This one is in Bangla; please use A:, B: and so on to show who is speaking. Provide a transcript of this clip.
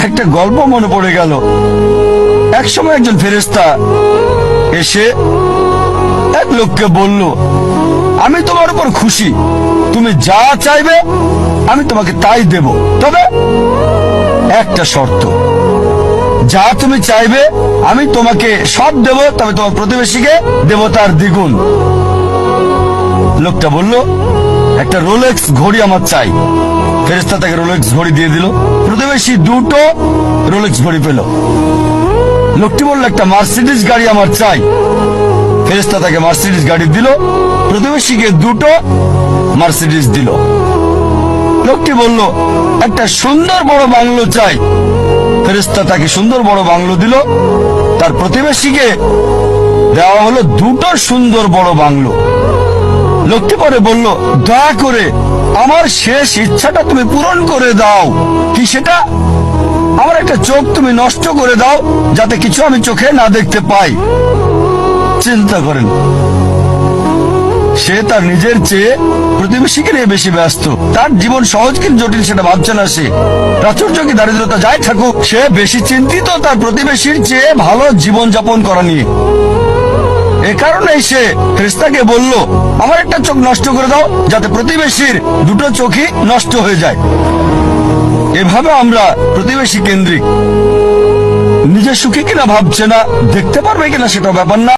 A: একটা গল্প মনে পড়ে গেল। এক সময় একজন ফেরেশতা এসে এক লোককে বলল, আমি তোমার উপর খুশি, তুমি যা চাইবে আমি তোমাকে তাই দেব, তবে একটা শর্ত, যা তুমি চাইবে আমি তোমাকে সব দেব, তবে তোমার প্রতিবেশীকে দেব তার দ্বিগুণ। লোকটা বলল, একটা রোলেক্স ঘড়ি আমার চাই। ফেরেশতা তাকে রোলেক্স ঘড়ি দিয়ে দিল। প্রতিবেশী দুটো রোলেক্স ঘড়ি পেল। লোকটি বলল, একটা মার্সিডিজ গাড়ি আমার চাই। ফেরেশতা তাকে মার্সিডিজ গাড়ি দিল। প্রতিবেশীকে দুটো মার্সিডিজ দিল। লোকটি বলল, একটা সুন্দর বড় বাংলো চাই। ফেরেশতা তাকে সুন্দর বড় বাংলো দিল। তার প্রতিবেশীকে দেওয়া হলো দুটো সুন্দর বড় বাংলো। লোকটি পরে বলল, দয়া করে আমার শেষ ইচ্ছাটা তুমি পূরণ করে দাও। কি সেটা? আমার একটা চোখ তুমি নষ্ট করে দাও, যাতে কিছু আমি চোখে না দেখতে পাই। চিন্তা করেন, সে তার নিজের চেয়ে প্রতিবেশীকে নিয়ে বেশি ব্যস্ত। তার জীবন সহজ কিন্তু জটিল সেটা ভাবছে না সে। প্রাচুর্য কি দারিদ্রতা যাই থাকুক, সে বেশি চিন্তিত তার প্রতিবেশীর চেয়ে ভালো জীবন যাপন করা নিয়ে। এ কারণেই সে ফেরেশতাকে বলল, আমার একটা চোখ নষ্ট করে দাও, যাতে প্রতিবেশীর দুটো চোখই নষ্ট হয়ে যায়। এভাবে আমরা প্রতিবেশী কেন্দ্রিক। নিজে সুখী কিনা ভাবছে না, দেখতে পারবে কিনা সেটা ব্যাপার না।